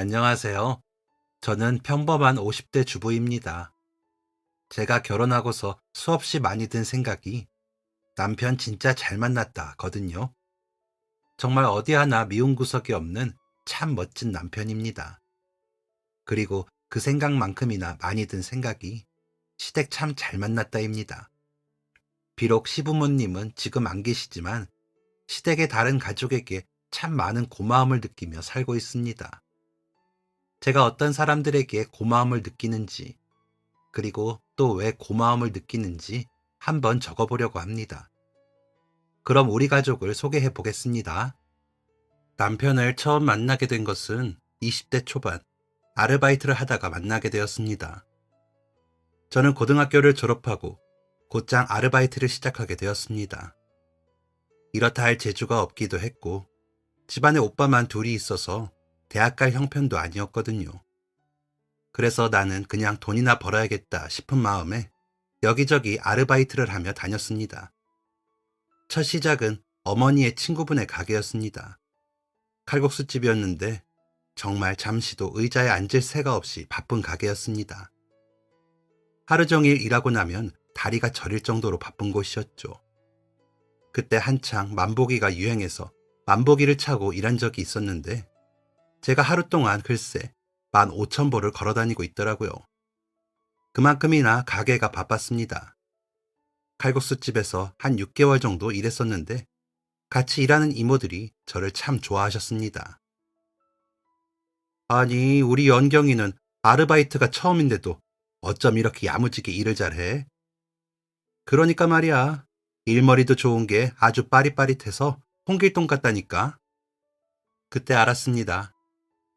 안녕하세요. 저는 평범한 50대 주부입니다. 제가 결혼하고서 수없이 많이 든 생각이 남편 진짜 잘 만났다거든요. 정말 어디 하나 미운 구석이 없는 참 멋진 남편입니다. 그리고 그 생각만큼이나 많이 든 생각이 시댁 참 잘 만났다입니다. 비록 시부모님은 지금 안 계시지만 시댁의 다른 가족에게 참 많은 고마움을 느끼며 살고 있습니다. 제가 어떤 사람들에게 고마움을 느끼는지, 그리고 또 왜 고마움을 느끼는지 한번 적어보려고 합니다. 그럼 우리 가족을 소개해 보겠습니다. 남편을 처음 만나게 된 것은 20대 초반, 아르바이트를 하다가 만나게 되었습니다. 저는 고등학교를 졸업하고 곧장 아르바이트를 시작하게 되었습니다. 이렇다 할 재주가 없기도 했고, 집안에 오빠만 둘이 있어서 대학 갈 형편도 아니었거든요. 그래서 나는 그냥 돈이나 벌어야겠다 싶은 마음에 여기저기 아르바이트를 하며 다녔습니다. 첫 시작은 어머니의 친구분의 가게였습니다. 칼국수집이었는데 정말 잠시도 의자에 앉을 새가 없이 바쁜 가게였습니다. 하루 종일 일하고 나면 다리가 저릴 정도로 바쁜 곳이었죠. 그때 한창 만보기가 유행해서 만보기를 차고 일한 적이 있었는데 제가 하루 동안 글쎄 15,000보를 걸어 다니고 있더라고요. 그만큼이나 가게가 바빴습니다. 칼국수집에서 한 6개월 정도 일했었는데 같이 일하는 이모들이 저를 참 좋아하셨습니다. 아니, 우리 연경이는 아르바이트가 처음인데도 어쩜 이렇게 야무지게 일을 잘해? 그러니까 말이야. 일머리도 좋은 게 아주 빠릿빠릿해서 홍길동 같다니까. 그때 알았습니다.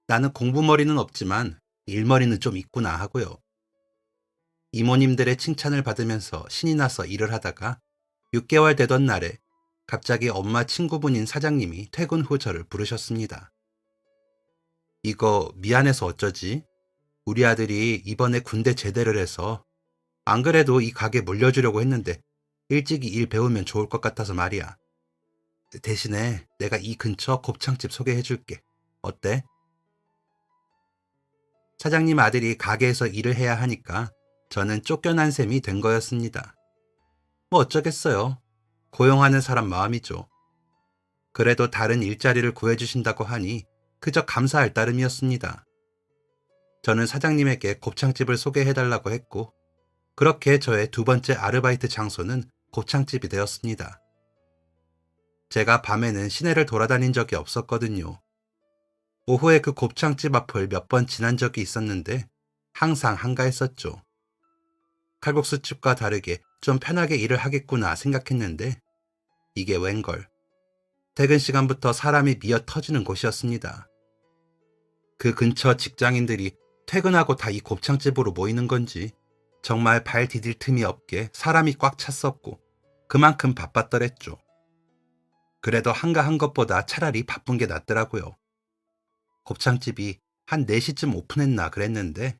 나는 공부머리는 없지만 일머리는 좀 있구나 하고요. 이모님들의 칭찬을 받으면서 신이 나서 일을 하다가 6개월 되던 날에 갑자기 엄마 친구분인 사장님이 퇴근 후 저를 부르셨습니다. 이거 미안해서 어쩌지? 우리 아들이 이번에 군대 제대를 해서 안 그래도 이 가게 물려주려고 했는데 일찍이 일 배우면 좋을 것 같아서 말이야. 대신에 내가 이 근처 곱창집 소개해줄게. 어때? 사장님 아들이 가게에서 일을 해야 하니까 저는 쫓겨난 셈이 된 거였습니다. 뭐 어쩌겠어요. 고용하는 사람 마음이죠. 그래도 다른 일자리를 구해주신다고 하니 그저 감사할 따름이었습니다. 저는 사장님에게 곱창집을 소개해달라고 했고 그렇게 저의 두 번째 아르바이트 장소는 곱창집이 되었습니다. 제가 밤에는 시내를 돌아다닌 적이 없었거든요. 오후에 그 곱창집 앞을 몇 번 지난 적이 있었는데 항상 한가했었죠. 칼국수집과 다르게 좀 편하게 일을 하겠구나 생각했는데 이게 웬걸. 퇴근 시간부터 사람이 미어 터지는 곳이었습니다. 그 근처 직장인들이 퇴근하고 다 이 곱창집으로 모이는 건지 정말 발 디딜 틈이 없게 사람이 꽉 찼었고 그만큼 바빴더랬죠. 그래도 한가한 것보다 차라리 바쁜 게 낫더라고요. 곱창집이 한 4시쯤 오픈했나 그랬는데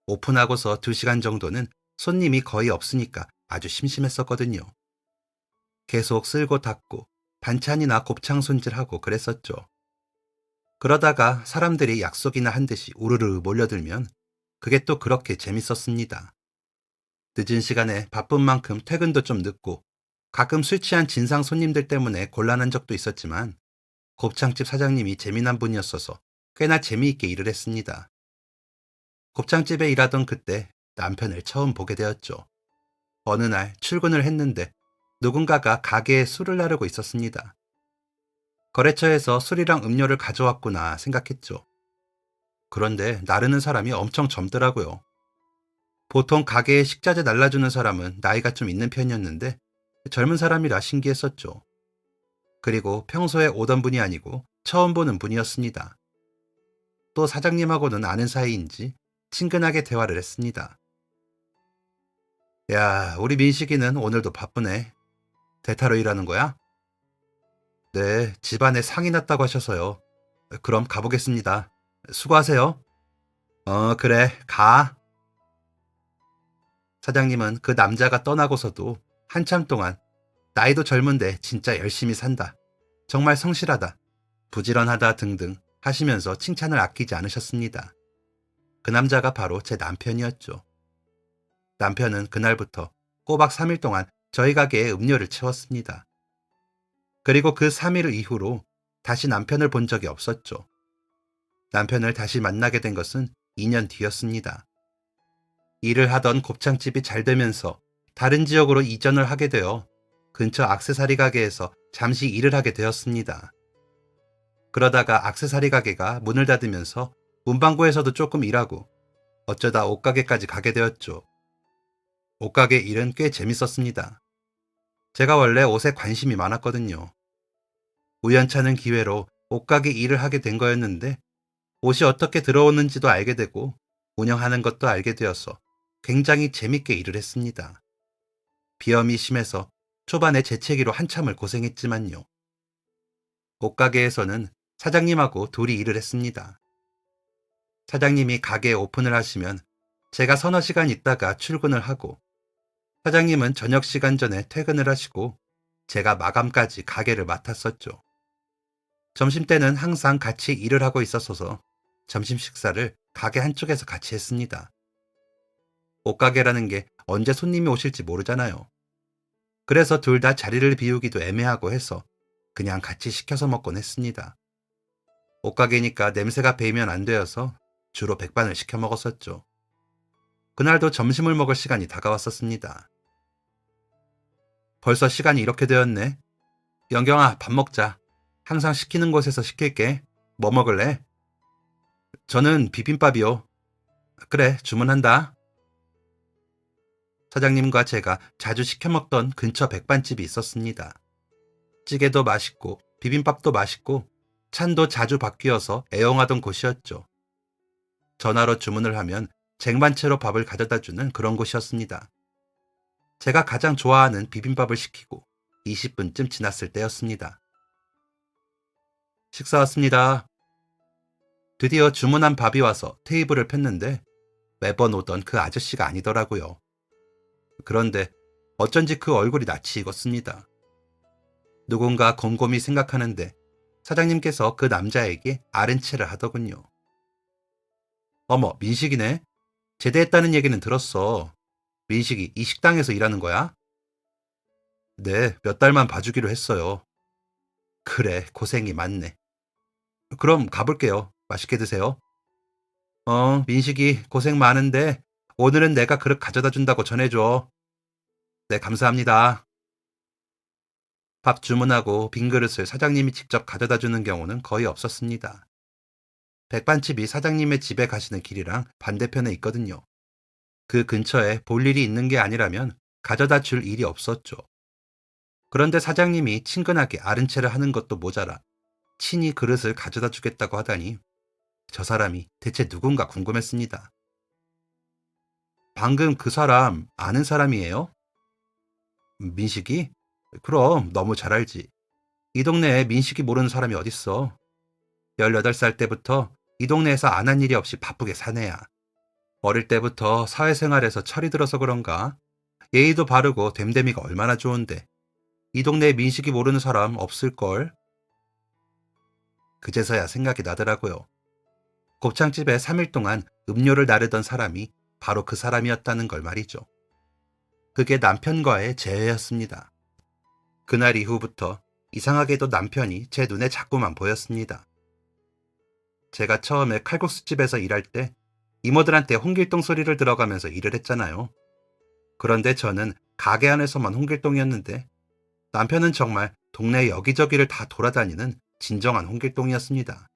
오픈하고서 2시간 정도는 손님이 거의 없으니까 아주 심심했었거든요. 계속 쓸고 닦고 반찬이나 곱창 손질하고 그랬었죠. 그러다가 사람들이 약속이나 한 듯이 우르르 몰려들면 그게 또 그렇게 재밌었습니다. 늦은 시간에 바쁜 만큼 퇴근도 좀 늦고 가끔 술 취한 진상 손님들 때문에 곤란한 적도 있었지만 곱창집 사장님이 재미난 분이었어서 꽤나 재미있게 일을 했습니다. 곱창집에 일하던 그때 남편을 처음 보게 되었죠. 어느 날 출근을 했는데 누군가가 가게에 술을 나르고 있었습니다. 거래처에서 술이랑 음료를 가져왔구나 생각했죠. 그런데 나르는 사람이 엄청 젊더라고요. 보통 가게에 식자재 날라주는 사람은 나이가 좀 있는 편이었는데 젊은 사람이라 신기했었죠. 그리고 평소에 오던 분이 아니고 처음 보는 분이었습니다. 또 사장님하고는 아는 사이인지 친근하게 대화를 했습니다. 야, 우리 민식이는 오늘도 바쁘네. 대타로 일하는 거야? 네, 집안에 상이 났다고 하셔서요. 그럼 가보겠습니다. 수고하세요. 그래, 가. 사장님은 그 남자가 떠나고서도 한참 동안 나이도 젊은데 진짜 열심히 산다. 정말 성실하다. 부지런하다 등등 하시면서 칭찬을 아끼지 않으셨습니다. 그 남자가 바로 제 남편이었죠. 남편은 그날부터 꼬박 3일 동안 저희 가게에 음료를 채웠습니다. 그리고 그 3일 이후로 다시 남편을 본 적이 없었죠. 남편을 다시 만나게 된 것은 2년 뒤였습니다. 일을 하던 곱창집이 잘 되면서 다른 지역으로 이전을 하게 되어 근처 액세서리 가게에서 잠시 일을 하게 되었습니다. 그러다가 액세서리 가게가 문을 닫으면서 문방구에서도 조금 일하고 어쩌다 옷가게까지 가게 되었죠. 옷가게 일은 꽤 재밌었습니다. 제가 원래 옷에 관심이 많았거든요. 우연찮은 기회로 옷가게 일을 하게 된 거였는데 옷이 어떻게 들어오는지도 알게 되고 운영하는 것도 알게 되어서 굉장히 재밌게 일을 했습니다. 비염이 심해서 초반에 재채기로 한참을 고생했지만요. 옷가게에서는 사장님하고 둘이 일을 했습니다. 사장님이 가게 오픈을 하시면 제가 서너 시간 있다가 출근을 하고 사장님은 저녁 시간 전에 퇴근을 하시고 제가 마감까지 가게를 맡았었죠. 점심때는 항상 같이 일을 하고 있었어서 점심 식사를 가게 한쪽에서 같이 했습니다. 옷가게라는 게 언제 손님이 오실지 모르잖아요. 그래서 둘 다 자리를 비우기도 애매하고 해서 그냥 같이 시켜서 먹곤 했습니다. 옷가게니까 냄새가 배이면 안 되어서 주로 백반을 시켜 먹었었죠. 그날도 점심을 먹을 시간이 다가왔었습니다. 벌써 시간이 이렇게 되었네. 영경아, 밥 먹자. 항상 시키는 곳에서 시킬게. 뭐 먹을래? 저는 비빔밥이요. 그래, 주문한다. 사장님과 제가 자주 시켜 먹던 근처 백반집이 있었습니다. 찌개도 맛있고 비빔밥도 맛있고 찬도 자주 바뀌어서 애용하던 곳이었죠. 전화로 주문을 하면 쟁반채로 밥을 가져다 주는 그런 곳이었습니다. 제가 가장 좋아하는 비빔밥을 시키고 20분쯤 지났을 때였습니다. 식사 왔습니다. 드디어 주문한 밥이 와서 테이블을 폈는데 매번 오던 그 아저씨가 아니더라고요. 그런데 어쩐지 그 얼굴이 낯이 익었습니다. 누군가 곰곰이 생각하는데 사장님께서 그 남자에게 아른체를 하더군요. 어머, 민식이네. 제대했다는 얘기는 들었어. 민식이 이 식당에서 일하는 거야? 네, 몇 달만 봐주기로 했어요. 그래, 고생이 많네. 그럼 가볼게요. 맛있게 드세요. 민식이 고생 많은데 오늘은 내가 그릇 가져다 준다고 전해줘. 네, 감사합니다. 밥 주문하고 빈 그릇을 사장님이 직접 가져다 주는 경우는 거의 없었습니다. 백반집이 사장님의 집에 가시는 길이랑 반대편에 있거든요. 그 근처에 볼 일이 있는 게 아니라면 가져다 줄 일이 없었죠. 그런데 사장님이 친근하게 아른체를 하는 것도 모자라 친히 그릇을 가져다 주겠다고 하다니 저 사람이 대체 누군가 궁금했습니다. 방금 그 사람 아는 사람이에요? 민식이? 그럼 너무 잘 알지. 이 동네에 민식이 모르는 사람이 어딨어. 18살 때부터 이 동네에서 안 한 일이 없이 바쁘게 사내야. 어릴 때부터 사회생활에서 철이 들어서 그런가 예의도 바르고 됨됨이가 얼마나 좋은데 이 동네에 민식이 모르는 사람 없을걸? 그제서야 생각이 나더라고요. 곱창집에 3일 동안 음료를 나르던 사람이 바로 그 사람이었다는 걸 말이죠. 그게 남편과의 재회였습니다. 그날 이후부터 이상하게도 남편이 제 눈에 자꾸만 보였습니다. 제가 처음에 칼국수집에서 일할 때 이모들한테 홍길동 소리를 들어가면서 일을 했잖아요. 그런데 저는 가게 안에서만 홍길동이었는데 남편은 정말 동네 여기저기를 다 돌아다니는 진정한 홍길동이었습니다.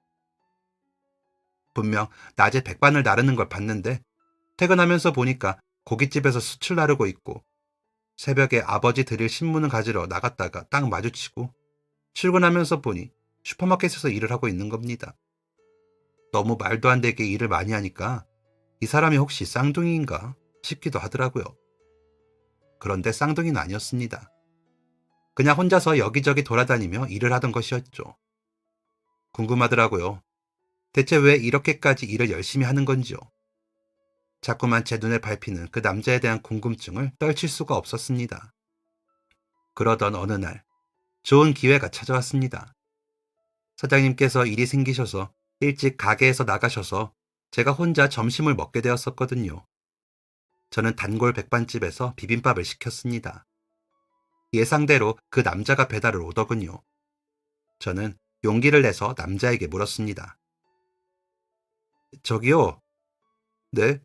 분명 낮에 백반을 나르는 걸 봤는데 퇴근하면서 보니까 고깃집에서 숯을 나르고 있고 새벽에 아버지 드릴 신문을 가지러 나갔다가 딱 마주치고 출근하면서 보니 슈퍼마켓에서 일을 하고 있는 겁니다. 너무 말도 안 되게 일을 많이 하니까 이 사람이 혹시 쌍둥이인가 싶기도 하더라고요. 그런데 쌍둥이는 아니었습니다. 그냥 혼자서 여기저기 돌아다니며 일을 하던 것이었죠. 궁금하더라고요. 대체 왜 이렇게까지 일을 열심히 하는 건지요. 자꾸만 제 눈에 밟히는 그 남자에 대한 궁금증을 떨칠 수가 없었습니다. 그러던 어느 날 좋은 기회가 찾아왔습니다. 사장님께서 일이 생기셔서 일찍 가게에서 나가셔서 제가 혼자 점심을 먹게 되었었거든요. 저는 단골 백반집에서 비빔밥을 시켰습니다. 예상대로 그 남자가 배달을 오더군요. 저는 용기를 내서 남자에게 물었습니다. 저기요, 네?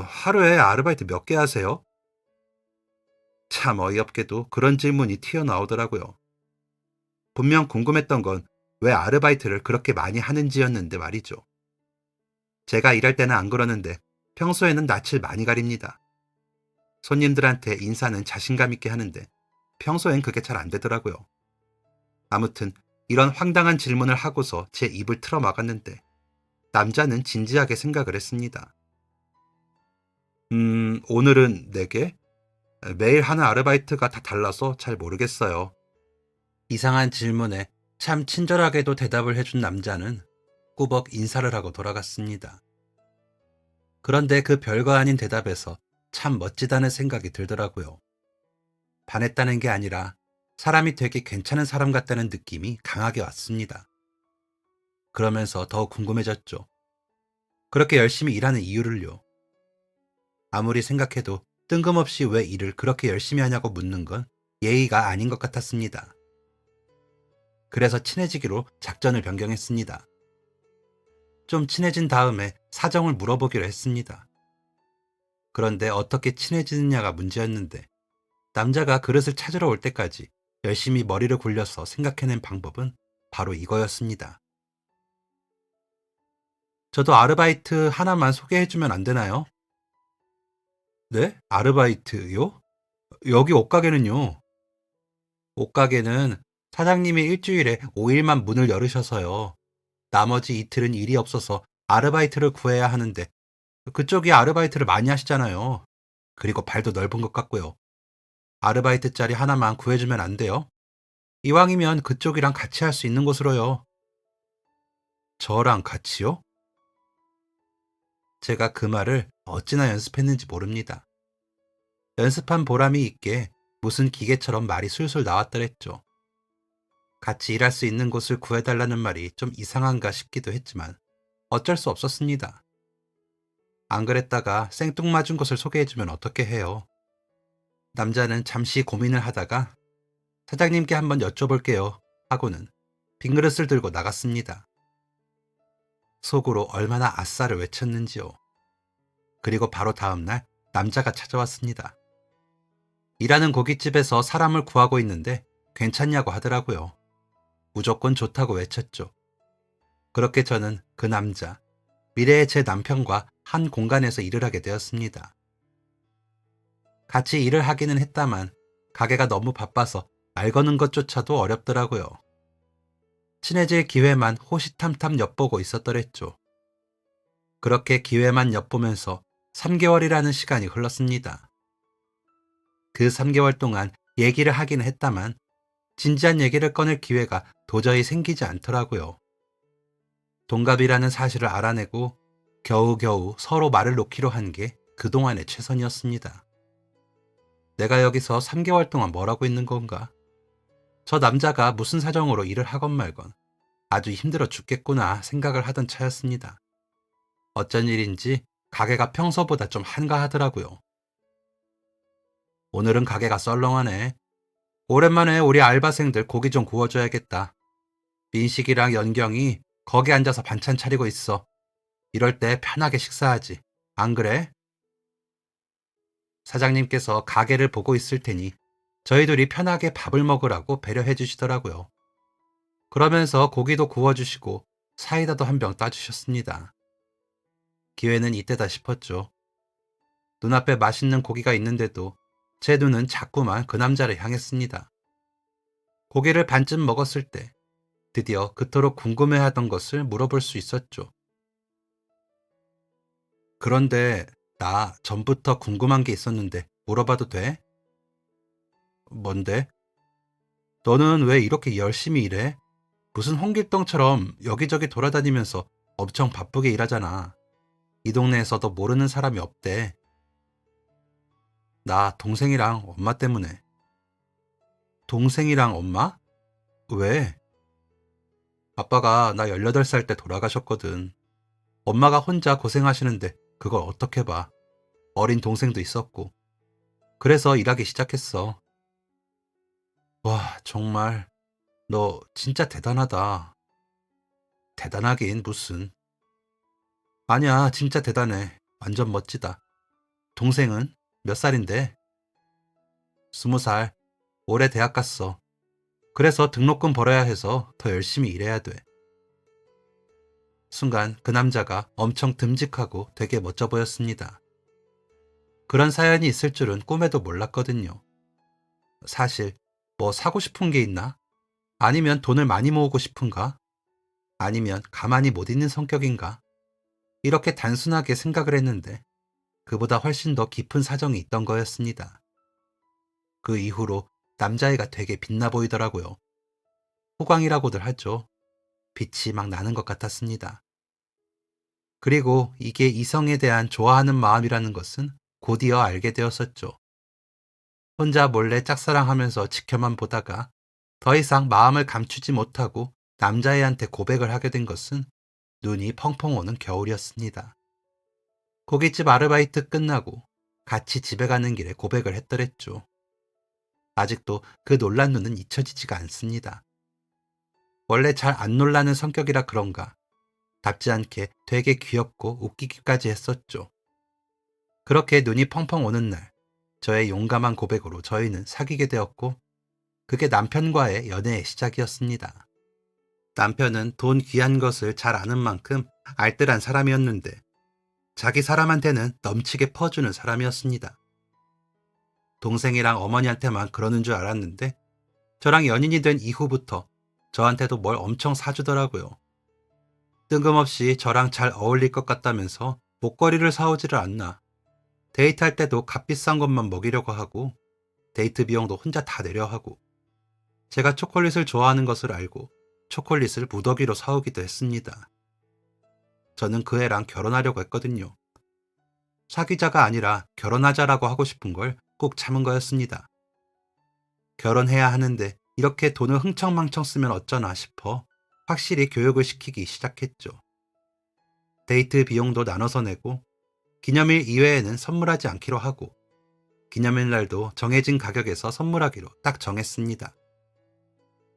하루에 아르바이트 몇 개 하세요? 참 어이없게도 그런 질문이 튀어나오더라고요. 분명 궁금했던 건 왜 아르바이트를 그렇게 많이 하는지였는데 말이죠. 제가 일할 때는 안 그러는데 평소에는 낯을 많이 가립니다. 손님들한테 인사는 자신감 있게 하는데 평소엔 그게 잘 안 되더라고요. 아무튼 이런 황당한 질문을 하고서 제 입을 틀어막았는데 남자는 진지하게 생각을 했습니다. 오늘은 4개? 매일 하는 아르바이트가 다 달라서 잘 모르겠어요. 이상한 질문에 참 친절하게도 대답을 해준 남자는 꾸벅 인사를 하고 돌아갔습니다. 그런데 그 별거 아닌 대답에서 참 멋지다는 생각이 들더라고요. 반했다는 게 아니라 사람이 되게 괜찮은 사람 같다는 느낌이 강하게 왔습니다. 그러면서 더 궁금해졌죠. 그렇게 열심히 일하는 이유를요. 아무리 생각해도 뜬금없이 왜 일을 그렇게 열심히 하냐고 묻는 건 예의가 아닌 것 같았습니다. 그래서 친해지기로 작전을 변경했습니다. 좀 친해진 다음에 사정을 물어보기로 했습니다. 그런데 어떻게 친해지느냐가 문제였는데 남자가 그릇을 찾으러 올 때까지 열심히 머리를 굴려서 생각해낸 방법은 바로 이거였습니다. 저도 아르바이트 하나만 소개해주면 안 되나요? 네? 아르바이트요? 여기 옷가게는요? 옷가게는 사장님이 일주일에 5일만 문을 열으셔서요. 나머지 이틀은 일이 없어서 아르바이트를 구해야 하는데 그쪽이 아르바이트를 많이 하시잖아요. 그리고 발도 넓은 것 같고요. 아르바이트 자리 하나만 구해주면 안 돼요? 이왕이면 그쪽이랑 같이 할 수 있는 곳으로요. 저랑 같이요? 제가 그 말을 어찌나 연습했는지 모릅니다. 연습한 보람이 있게 무슨 기계처럼 말이 술술 나왔더랬죠. 같이 일할 수 있는 곳을 구해달라는 말이 좀 이상한가 싶기도 했지만 어쩔 수 없었습니다. 안 그랬다가 생뚱맞은 곳을 소개해주면 어떻게 해요? 남자는 잠시 고민을 하다가 사장님께 한번 여쭤볼게요 하고는 빈 그릇을 들고 나갔습니다. 속으로 얼마나 아싸를 외쳤는지요. 그리고 바로 다음날 남자가 찾아왔습니다. 일하는 고깃집에서 사람을 구하고 있는데 괜찮냐고 하더라고요. 무조건 좋다고 외쳤죠. 그렇게 저는 그 남자, 미래의 제 남편과 한 공간에서 일을 하게 되었습니다. 같이 일을 하기는 했다만 가게가 너무 바빠서 말 거는 것조차도 어렵더라고요. 친해질 기회만 호시탐탐 엿보고 있었더랬죠. 그렇게 기회만 엿보면서 3개월이라는 시간이 흘렀습니다. 그 3개월 동안 얘기를 하긴 했다만 진지한 얘기를 꺼낼 기회가 도저히 생기지 않더라고요. 동갑이라는 사실을 알아내고 겨우겨우 서로 말을 놓기로 한 게 그동안의 최선이었습니다. 내가 여기서 3개월 동안 뭘 하고 있는 건가? 저 남자가 무슨 사정으로 일을 하건 말건 아주 힘들어 죽겠구나 생각을 하던 차였습니다. 어쩐 일인지 가게가 평소보다 좀 한가하더라고요. 오늘은 가게가 썰렁하네. 오랜만에 우리 알바생들 고기 좀 구워줘야겠다. 민식이랑 연경이 거기 앉아서 반찬 차리고 있어. 이럴 때 편하게 식사하지. 안 그래? 사장님께서 가게를 보고 있을 테니 저희들이 편하게 밥을 먹으라고 배려해 주시더라고요. 그러면서 고기도 구워주시고 사이다도 한 병 따주셨습니다. 기회는 이때다 싶었죠. 눈앞에 맛있는 고기가 있는데도 제 눈은 자꾸만 그 남자를 향했습니다. 고기를 반쯤 먹었을 때 드디어 그토록 궁금해하던 것을 물어볼 수 있었죠. 그런데 나 전부터 궁금한 게 있었는데 물어봐도 돼? 뭔데? 너는 왜 이렇게 열심히 일해? 무슨 홍길동처럼 여기저기 돌아다니면서 엄청 바쁘게 일하잖아. 이 동네에서도 모르는 사람이 없대. 나 동생이랑 엄마 때문에. 동생이랑 엄마? 왜? 아빠가 나 18살 때 돌아가셨거든. 엄마가 혼자 고생하시는데 그걸 어떻게 봐. 어린 동생도 있었고. 그래서 일하기 시작했어. 와, 정말 너 진짜 대단하다. 대단하긴 무슨. 아니야, 진짜 대단해. 완전 멋지다. 동생은 몇 살인데? 20살. 올해 대학 갔어. 그래서 등록금 벌어야 해서 더 열심히 일해야 돼. 순간 그 남자가 엄청 듬직하고 되게 멋져 보였습니다. 그런 사연이 있을 줄은 꿈에도 몰랐거든요. 사실 뭐 사고 싶은 게 있나? 아니면 돈을 많이 모으고 싶은가? 아니면 가만히 못 있는 성격인가? 이렇게 단순하게 생각을 했는데 그보다 훨씬 더 깊은 사정이 있던 거였습니다. 그 이후로 남자애가 되게 빛나 보이더라고요. 호광이라고들 하죠. 빛이 막 나는 것 같았습니다. 그리고 이게 이성에 대한 좋아하는 마음이라는 것은 곧이어 알게 되었었죠. 혼자 몰래 짝사랑하면서 지켜만 보다가 더 이상 마음을 감추지 못하고 남자애한테 고백을 하게 된 것은 눈이 펑펑 오는 겨울이었습니다. 고깃집 아르바이트 끝나고 같이 집에 가는 길에 고백을 했더랬죠. 아직도 그 놀란 눈은 잊혀지지가 않습니다. 원래 잘 안 놀라는 성격이라 그런가 답지 않게 되게 귀엽고 웃기기까지 했었죠. 그렇게 눈이 펑펑 오는 날 저의 용감한 고백으로 저희는 사귀게 되었고 그게 남편과의 연애의 시작이었습니다. 남편은 돈 귀한 것을 잘 아는 만큼 알뜰한 사람이었는데 자기 사람한테는 넘치게 퍼주는 사람이었습니다. 동생이랑 어머니한테만 그러는 줄 알았는데 저랑 연인이 된 이후부터 저한테도 뭘 엄청 사주더라고요. 뜬금없이 저랑 잘 어울릴 것 같다면서 목걸이를 사오지를 않나. 데이트할 때도 값비싼 것만 먹이려고 하고 데이트 비용도 혼자 다 내려 하고 제가 초콜릿을 좋아하는 것을 알고 초콜릿을 무더기로 사오기도 했습니다. 저는 그 애랑 결혼하려고 했거든요. 사귀자가 아니라 결혼하자라고 하고 싶은 걸 꼭 참은 거였습니다. 결혼해야 하는데 이렇게 돈을 흥청망청 쓰면 어쩌나 싶어 확실히 교육을 시키기 시작했죠. 데이트 비용도 나눠서 내고 기념일 이외에는 선물하지 않기로 하고 기념일 날도 정해진 가격에서 선물하기로 딱 정했습니다.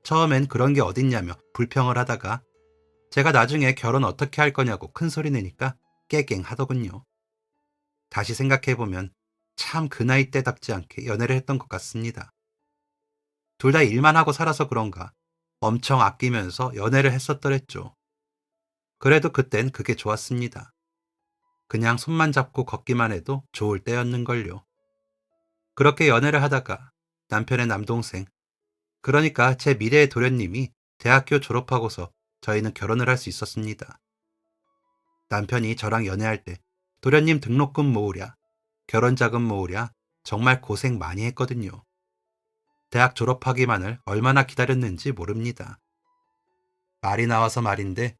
처음엔 그런 게 어딨냐며 불평을 하다가 제가 나중에 결혼 어떻게 할 거냐고 큰소리 내니까 깨갱 하더군요. 다시 생각해보면 참 그 나이 때답지 않게 연애를 했던 것 같습니다. 둘 다 일만 하고 살아서 그런가 엄청 아끼면서 연애를 했었더랬죠. 그래도 그땐 그게 좋았습니다. 그냥 손만 잡고 걷기만 해도 좋을 때였는걸요. 그렇게 연애를 하다가 남편의 남동생, 그러니까 제 미래의 도련님이 대학교 졸업하고서 저희는 결혼을 할 수 있었습니다. 남편이 저랑 연애할 때 도련님 등록금 모으랴, 결혼자금 모으랴 정말 고생 많이 했거든요. 대학 졸업하기만을 얼마나 기다렸는지 모릅니다. 말이 나와서 말인데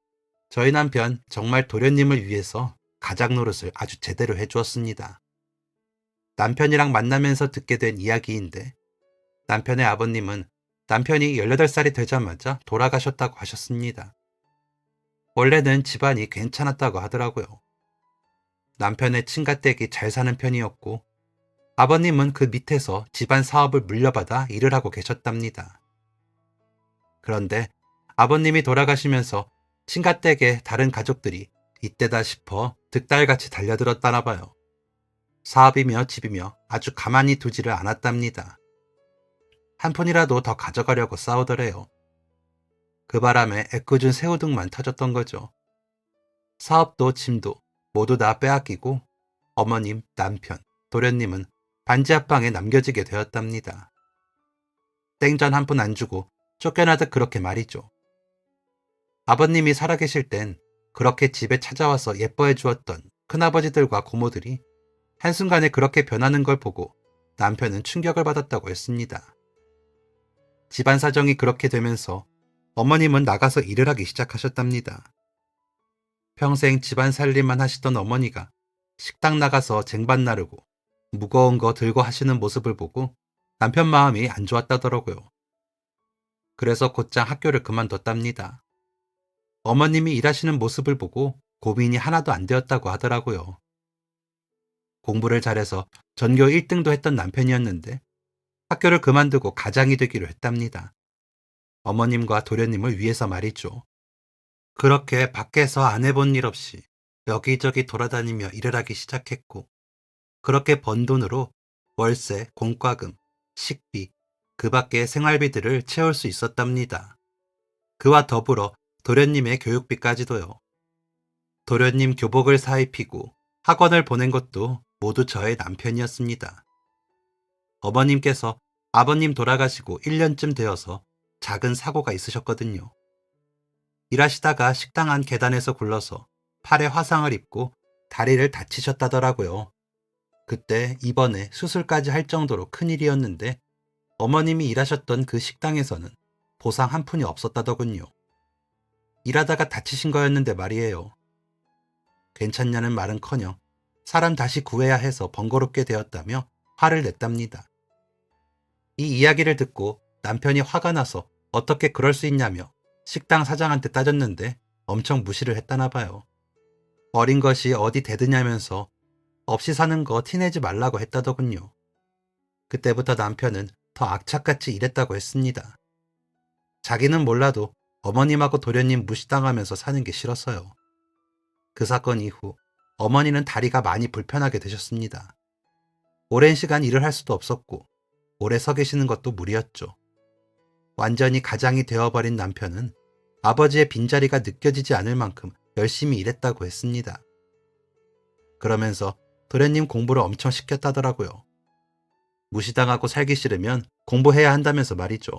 저희 남편 정말 도련님을 위해서 가장 노릇을 아주 제대로 해주었습니다. 남편이랑 만나면서 듣게 된 이야기인데 남편의 아버님은 남편이 18살이 되자마자 돌아가셨다고 하셨습니다. 원래는 집안이 괜찮았다고 하더라고요. 남편의 친가댁이 잘 사는 편이었고 아버님은 그 밑에서 집안 사업을 물려받아 일을 하고 계셨답니다. 그런데 아버님이 돌아가시면서 친가댁의 다른 가족들이 이때다 싶어 득달같이 달려들었다나 봐요. 사업이며 집이며 아주 가만히 두지를 않았답니다. 한 푼이라도 더 가져가려고 싸우더래요. 그 바람에 애꿎은 새우등만 터졌던 거죠. 사업도 짐도 모두 다 빼앗기고 어머님, 남편, 도련님은 반지 하방에 남겨지게 되었답니다. 땡전 한 푼 안 주고 쫓겨나듯 그렇게 말이죠. 아버님이 살아계실 땐 그렇게 집에 찾아와서 예뻐해 주었던 큰아버지들과 고모들이 한순간에 그렇게 변하는 걸 보고 남편은 충격을 받았다고 했습니다. 집안 사정이 그렇게 되면서 어머님은 나가서 일을 하기 시작하셨답니다. 평생 집안 살림만 하시던 어머니가 식당 나가서 쟁반 나르고 무거운 거 들고 하시는 모습을 보고 남편 마음이 안 좋았다더라고요. 그래서 곧장 학교를 그만뒀답니다. 어머님이 일하시는 모습을 보고 고민이 하나도 안 되었다고 하더라고요. 공부를 잘해서 전교 1등도 했던 남편이었는데 학교를 그만두고 가장이 되기로 했답니다. 어머님과 도련님을 위해서 말이죠. 그렇게 밖에서 안 해본 일 없이 여기저기 돌아다니며 일을 하기 시작했고, 그렇게 번 돈으로 월세, 공과금, 식비, 그 밖의 생활비들을 채울 수 있었답니다. 그와 더불어 도련님의 교육비까지도요. 도련님 교복을 사입히고 학원을 보낸 것도 모두 저의 남편이었습니다. 어머님께서 아버님 돌아가시고 1년쯤 되어서 작은 사고가 있으셨거든요. 일하시다가 식당 안 계단에서 굴러서 팔에 화상을 입고 다리를 다치셨다더라고요. 그때 입원해 수술까지 할 정도로 큰일이었는데 어머님이 일하셨던 그 식당에서는 보상 한 푼이 없었다더군요. 일하다가 다치신 거였는데 말이에요. 괜찮냐는 말은커녕 사람 다시 구해야 해서 번거롭게 되었다며 화를 냈답니다. 이 이야기를 듣고 남편이 화가 나서 어떻게 그럴 수 있냐며 식당 사장한테 따졌는데 엄청 무시를 했다나 봐요. 어린 것이 어디 대드냐면서 없이 사는 거 티내지 말라고 했다더군요. 그때부터 남편은 더 악착같이 일했다고 했습니다. 자기는 몰라도 어머님하고 도련님 무시당하면서 사는 게 싫었어요. 그 사건 이후 어머니는 다리가 많이 불편하게 되셨습니다. 오랜 시간 일을 할 수도 없었고 오래 서 계시는 것도 무리였죠. 완전히 가장이 되어버린 남편은 아버지의 빈자리가 느껴지지 않을 만큼 열심히 일했다고 했습니다. 그러면서 도련님 공부를 엄청 시켰다더라고요. 무시당하고 살기 싫으면 공부해야 한다면서 말이죠.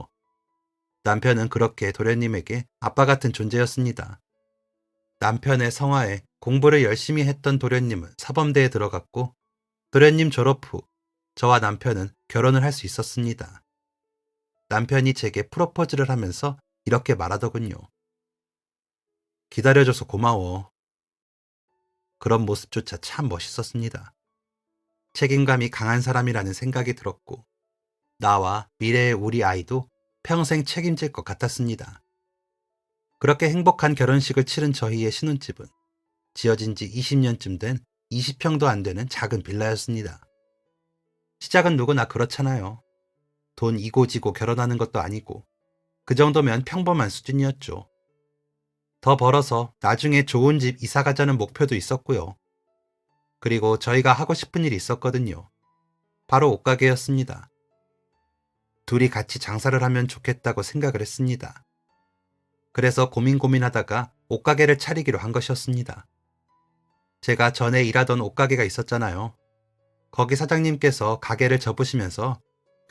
남편은 그렇게 도련님에게 아빠 같은 존재였습니다. 남편의 성화에 공부를 열심히 했던 도련님은 사범대에 들어갔고 도련님 졸업 후 저와 남편은 결혼을 할 수 있었습니다. 남편이 제게 프로포즈를 하면서 이렇게 말하더군요. 기다려줘서 고마워. 그런 모습조차 참 멋있었습니다. 책임감이 강한 사람이라는 생각이 들었고 나와 미래의 우리 아이도 평생 책임질 것 같았습니다. 그렇게 행복한 결혼식을 치른 저희의 신혼집은 지어진 지 20년쯤 된 20평도 안 되는 작은 빌라였습니다. 시작은 누구나 그렇잖아요. 돈 이고지고 결혼하는 것도 아니고 그 정도면 평범한 수준이었죠. 더 벌어서 나중에 좋은 집 이사 가자는 목표도 있었고요. 그리고 저희가 하고 싶은 일이 있었거든요. 바로 옷가게였습니다. 둘이 같이 장사를 하면 좋겠다고 생각을 했습니다. 그래서 고민하다가 옷가게를 차리기로 한 것이었습니다. 제가 전에 일하던 옷가게가 있었잖아요. 거기 사장님께서 가게를 접으시면서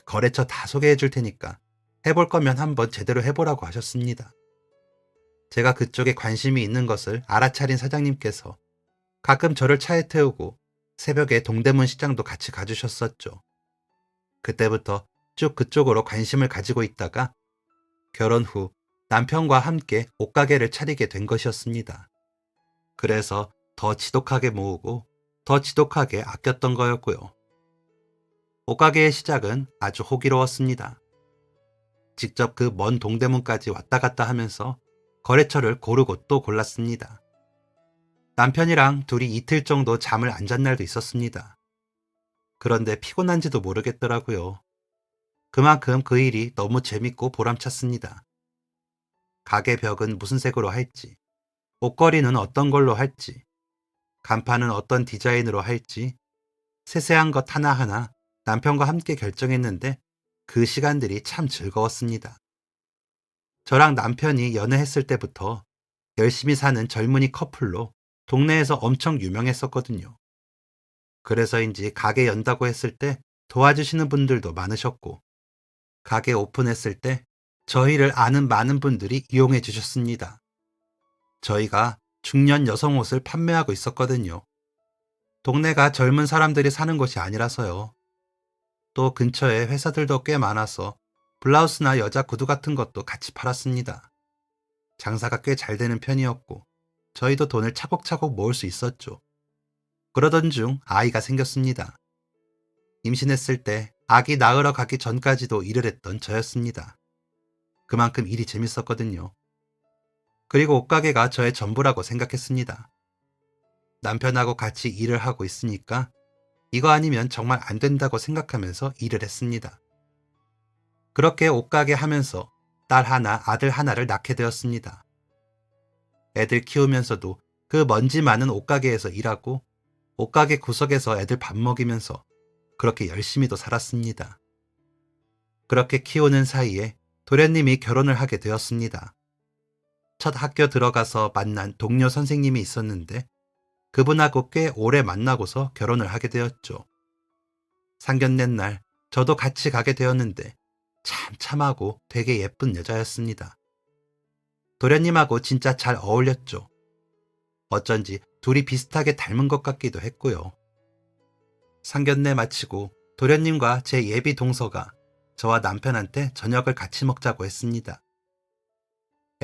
거래처 다 소개해 줄 테니까 해볼 거면 한번 제대로 해보라고 하셨습니다. 제가 그쪽에 관심이 있는 것을 알아차린 사장님께서 가끔 저를 차에 태우고 새벽에 동대문 시장도 같이 가주셨었죠. 그때부터 쭉 그쪽으로 관심을 가지고 있다가 결혼 후 남편과 함께 옷가게를 차리게 된 것이었습니다. 그래서 더 지독하게 모으고 더 지독하게 아꼈던 거였고요. 옷가게의 시작은 아주 호기로웠습니다. 직접 그 먼 동대문까지 왔다 갔다 하면서 거래처를 고르고 또 골랐습니다. 남편이랑 둘이 이틀 정도 잠을 안 잔 날도 있었습니다. 그런데 피곤한지도 모르겠더라고요. 그만큼 그 일이 너무 재밌고 보람찼습니다. 가게 벽은 무슨 색으로 할지, 옷걸이는 어떤 걸로 할지, 간판은 어떤 디자인으로 할지 세세한 것 하나하나 남편과 함께 결정했는데 그 시간들이 참 즐거웠습니다. 저랑 남편이 연애했을 때부터 열심히 사는 젊은이 커플로 동네에서 엄청 유명했었거든요. 그래서인지 가게 연다고 했을 때 도와주시는 분들도 많으셨고 가게 오픈했을 때 저희를 아는 많은 분들이 이용해 주셨습니다. 저희가 중년 여성 옷을 판매하고 있었거든요. 동네가 젊은 사람들이 사는 곳이 아니라서요. 또 근처에 회사들도 꽤 많아서 블라우스나 여자 구두 같은 것도 같이 팔았습니다. 장사가 꽤 잘 되는 편이었고 저희도 돈을 차곡차곡 모을 수 있었죠. 그러던 중 아이가 생겼습니다. 임신했을 때 아기 낳으러 가기 전까지도 일을 했던 저였습니다. 그만큼 일이 재밌었거든요. 그리고 옷가게가 저의 전부라고 생각했습니다. 남편하고 같이 일을 하고 있으니까 이거 아니면 정말 안 된다고 생각하면서 일을 했습니다. 그렇게 옷가게 하면서 딸 하나, 아들 하나를 낳게 되었습니다. 애들 키우면서도 그 먼지 많은 옷가게에서 일하고 옷가게 구석에서 애들 밥 먹이면서 그렇게 열심히도 살았습니다. 그렇게 키우는 사이에 도련님이 결혼을 하게 되었습니다. 첫 학교 들어가서 만난 동료 선생님이 있었는데 그분하고 꽤 오래 만나고서 결혼을 하게 되었죠. 상견례 날 저도 같이 가게 되었는데 참 참하고 되게 예쁜 여자였습니다. 도련님하고 진짜 잘 어울렸죠. 어쩐지 둘이 비슷하게 닮은 것 같기도 했고요. 상견례 마치고 도련님과 제 예비 동서가 저와 남편한테 저녁을 같이 먹자고 했습니다.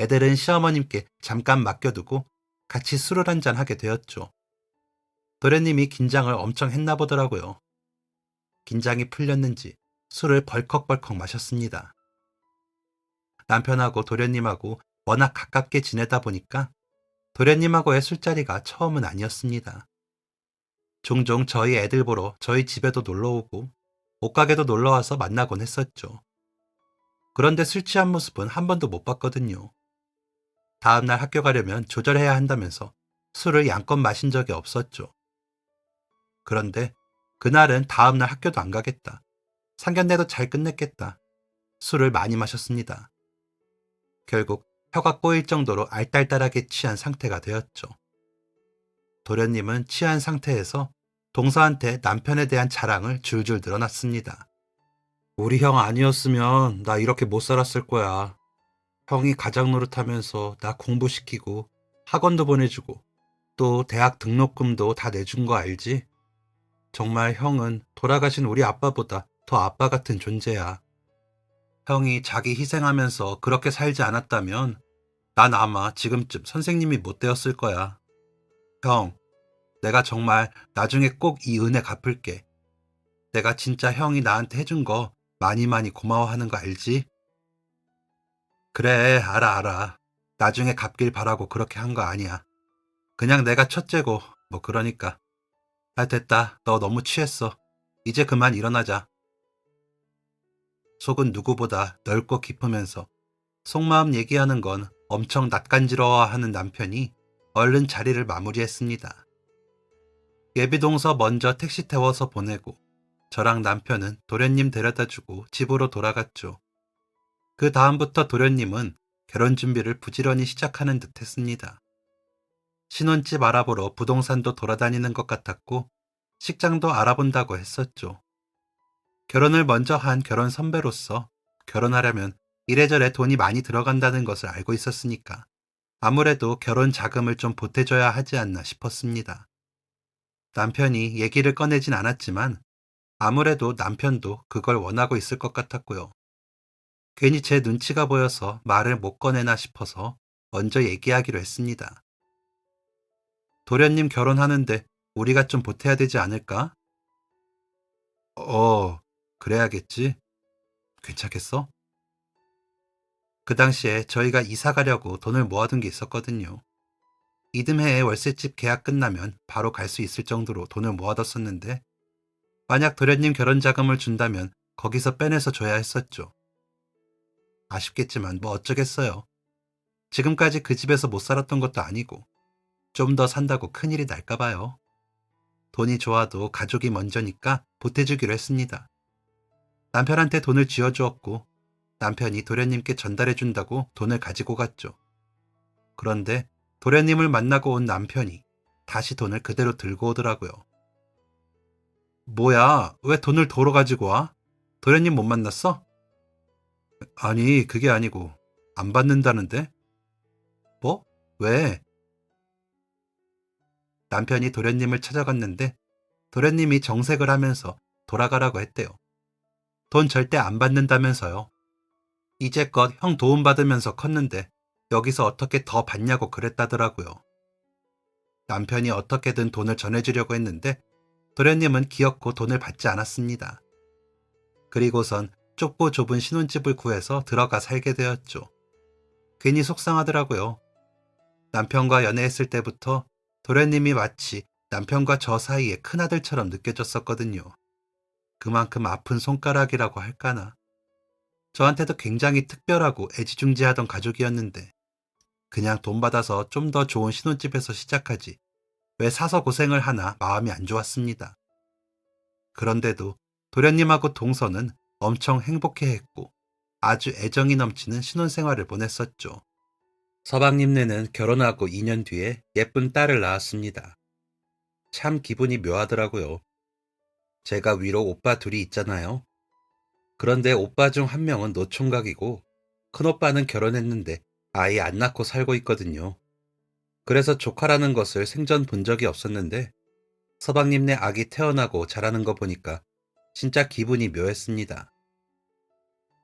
애들은 시어머님께 잠깐 맡겨두고 같이 술을 한잔 하게 되었죠. 도련님이 긴장을 엄청 했나 보더라고요. 긴장이 풀렸는지 술을 벌컥벌컥 마셨습니다. 남편하고 도련님하고 워낙 가깝게 지내다 보니까 도련님하고의 술자리가 처음은 아니었습니다. 종종 저희 애들 보러 저희 집에도 놀러오고 옷가게도 놀러와서 만나곤 했었죠. 그런데 술 취한 모습은 한 번도 못 봤거든요. 다음날 학교 가려면 조절해야 한다면서 술을 양껏 마신 적이 없었죠. 그런데 그날은 다음날 학교도 안 가겠다. 상견례도 잘 끝냈겠다. 술을 많이 마셨습니다. 결국 혀가 꼬일 정도로 알딸딸하게 취한 상태가 되었죠. 도련님은 취한 상태에서 동서한테 남편에 대한 자랑을 줄줄 늘어놨습니다. 우리 형 아니었으면 나 이렇게 못 살았을 거야. 형이 가장 노릇하면서 나 공부시키고 학원도 보내주고 또 대학 등록금도 다 내준 거 알지? 정말 형은 돌아가신 우리 아빠보다 더 아빠 같은 존재야. 형이 자기 희생하면서 그렇게 살지 않았다면 난 아마 지금쯤 선생님이 못 되었을 거야. 형, 내가 정말 나중에 꼭 이 은혜 갚을게. 내가 진짜 형이 나한테 해준 거 많이 많이 고마워하는 거 알지? 그래, 알아. 나중에 갚길 바라고 그렇게 한 거 아니야. 그냥 내가 첫째고 뭐 그러니까. 아, 됐다. 너 너무 취했어. 이제 그만 일어나자. 속은 누구보다 넓고 깊으면서 속마음 얘기하는 건 엄청 낯간지러워하는 남편이 얼른 자리를 마무리했습니다. 예비동서 먼저 택시 태워서 보내고 저랑 남편은 도련님 데려다주고 집으로 돌아갔죠. 그 다음부터 도련님은 결혼 준비를 부지런히 시작하는 듯 했습니다. 신혼집 알아보러 부동산도 돌아다니는 것 같았고 식장도 알아본다고 했었죠. 결혼을 먼저 한 결혼 선배로서 결혼하려면 이래저래 돈이 많이 들어간다는 것을 알고 있었으니까 아무래도 결혼 자금을 좀 보태줘야 하지 않나 싶었습니다. 남편이 얘기를 꺼내진 않았지만 아무래도 남편도 그걸 원하고 있을 것 같았고요. 괜히 제 눈치가 보여서 말을 못 꺼내나 싶어서 먼저 얘기하기로 했습니다. 도련님 결혼하는데 우리가 좀 보태야 되지 않을까? 그래야겠지. 괜찮겠어? 그 당시에 저희가 이사 가려고 돈을 모아둔 게 있었거든요. 이듬해에 월세집 계약 끝나면 바로 갈 수 있을 정도로 돈을 모아뒀었는데 만약 도련님 결혼 자금을 준다면 거기서 빼내서 줘야 했었죠. 아쉽겠지만 뭐 어쩌겠어요. 지금까지 그 집에서 못 살았던 것도 아니고 좀 더 산다고 큰일이 날까 봐요. 돈이 좋아도 가족이 먼저니까 보태주기로 했습니다. 남편한테 돈을 쥐어주었고 남편이 도련님께 전달해준다고 돈을 가지고 갔죠. 그런데 도련님을 만나고 온 남편이 다시 돈을 그대로 들고 오더라고요. 뭐야, 왜 돈을 도로 가지고 와? 도련님 못 만났어? 아니, 그게 아니고 안 받는다는데? 뭐? 왜? 남편이 도련님을 찾아갔는데 도련님이 정색을 하면서 돌아가라고 했대요. 돈 절대 안 받는다면서요. 이제껏 형 도움받으면서 컸는데 여기서 어떻게 더 받냐고 그랬다더라고요. 남편이 어떻게든 돈을 전해주려고 했는데 도련님은 기어코 돈을 받지 않았습니다. 그리고선 좁고 좁은 신혼집을 구해서 들어가 살게 되었죠. 괜히 속상하더라고요. 남편과 연애했을 때부터 도련님이 마치 남편과 저 사이의 큰아들처럼 느껴졌었거든요. 그만큼 아픈 손가락이라고 할까나. 저한테도 굉장히 특별하고 애지중지하던 가족이었는데 그냥 돈 받아서 좀 더 좋은 신혼집에서 시작하지 왜 사서 고생을 하나 마음이 안 좋았습니다. 그런데도 도련님하고 동서는 엄청 행복해했고 아주 애정이 넘치는 신혼생활을 보냈었죠. 서방님네는 결혼하고 2년 뒤에 예쁜 딸을 낳았습니다. 참 기분이 묘하더라고요. 제가 위로 오빠 둘이 있잖아요. 그런데 오빠 중 한 명은 노총각이고 큰오빠는 결혼했는데 아이 안 낳고 살고 있거든요. 그래서 조카라는 것을 생전 본 적이 없었는데 서방님네 아기 태어나고 자라는 거 보니까 진짜 기분이 묘했습니다.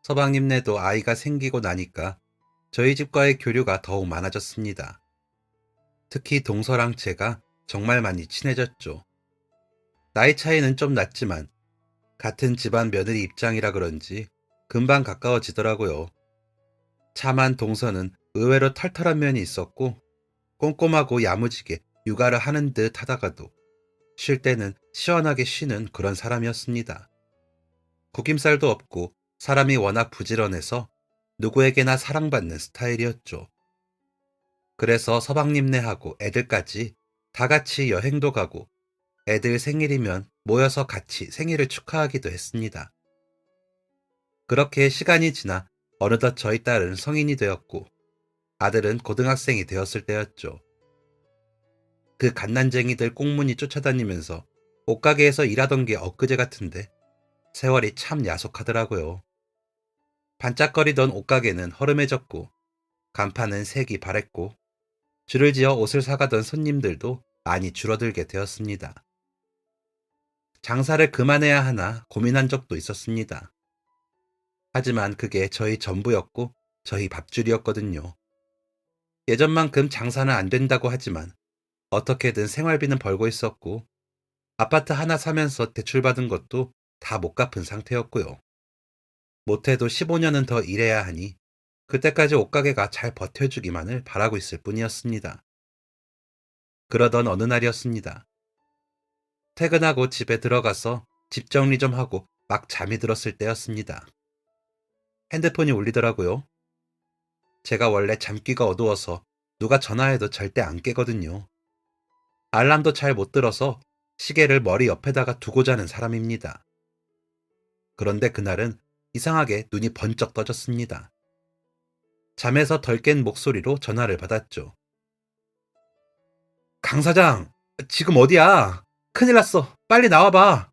서방님네도 아이가 생기고 나니까 저희 집과의 교류가 더욱 많아졌습니다. 특히 동서랑 제가 정말 많이 친해졌죠. 나이 차이는 좀 났지만 같은 집안 며느리 입장이라 그런지 금방 가까워지더라고요. 차만 동서는 의외로 털털한 면이 있었고 꼼꼼하고 야무지게 육아를 하는 듯 하다가도 쉴 때는 시원하게 쉬는 그런 사람이었습니다. 구김살도 없고 사람이 워낙 부지런해서 누구에게나 사랑받는 스타일이었죠. 그래서 서방님네하고 애들까지 다 같이 여행도 가고 애들 생일이면 모여서 같이 생일을 축하하기도 했습니다. 그렇게 시간이 지나 어느덧 저희 딸은 성인이 되었고 아들은 고등학생이 되었을 때였죠. 그 갓난쟁이들 꽁무니 쫓아다니면서 옷가게에서 일하던 게 엊그제 같은데 세월이 참 야속하더라고요. 반짝거리던 옷가게는 허름해졌고 간판은 색이 바랬고 줄을 지어 옷을 사가던 손님들도 많이 줄어들게 되었습니다. 장사를 그만해야 하나 고민한 적도 있었습니다. 하지만 그게 저희 전부였고 저희 밥줄이었거든요. 예전만큼 장사는 안 된다고 하지만 어떻게든 생활비는 벌고 있었고 아파트 하나 사면서 대출받은 것도 다 못 갚은 상태였고요. 못해도 15년은 더 일해야 하니 그때까지 옷가게가 잘 버텨주기만을 바라고 있을 뿐이었습니다. 그러던 어느 날이었습니다. 퇴근하고 집에 들어가서 집 정리 좀 하고 막 잠이 들었을 때였습니다. 핸드폰이 울리더라고요. 제가 원래 잠귀가 어두워서 누가 전화해도 절대 안 깨거든요. 알람도 잘 못 들어서 시계를 머리 옆에다가 두고 자는 사람입니다. 그런데 그날은 이상하게 눈이 번쩍 떠졌습니다. 잠에서 덜 깬 목소리로 전화를 받았죠. 강 사장, 지금 어디야? 큰일 났어. 빨리 나와봐.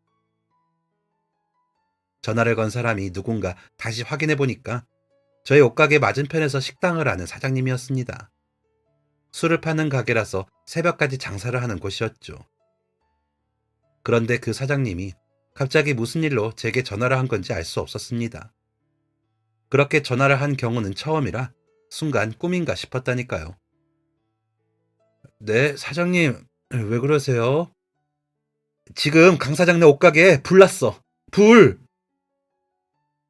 전화를 건 사람이 누군가 다시 확인해 보니까 저희 옷가게 맞은편에서 식당을 하는 사장님이었습니다. 술을 파는 가게라서 새벽까지 장사를 하는 곳이었죠. 그런데 그 사장님이 갑자기 무슨 일로 제게 전화를 한 건지 알 수 없었습니다. 그렇게 전화를 한 경우는 처음이라 순간 꿈인가 싶었다니까요. 네, 사장님, 왜 그러세요? 지금 강 사장네 옷가게에 불 났어. 불!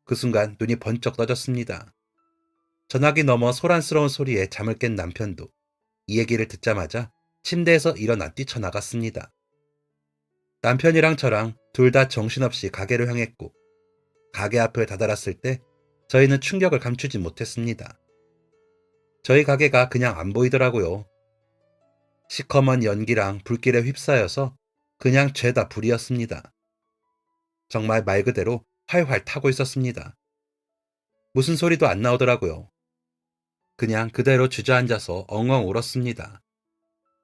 그 순간 눈이 번쩍 떠졌습니다. 전화기 너머 소란스러운 소리에 잠을 깬 남편도 이 얘기를 듣자마자 침대에서 일어나 뛰쳐나갔습니다. 남편이랑 저랑 둘 다 정신없이 가게로 향했고 가게 앞을 다다랐을 때 저희는 충격을 감추지 못했습니다. 저희 가게가 그냥 안 보이더라고요. 시커먼 연기랑 불길에 휩싸여서 그냥 죄다 불이었습니다. 정말 말 그대로 활활 타고 있었습니다. 무슨 소리도 안 나오더라고요. 그냥 그대로 주저앉아서 엉엉 울었습니다.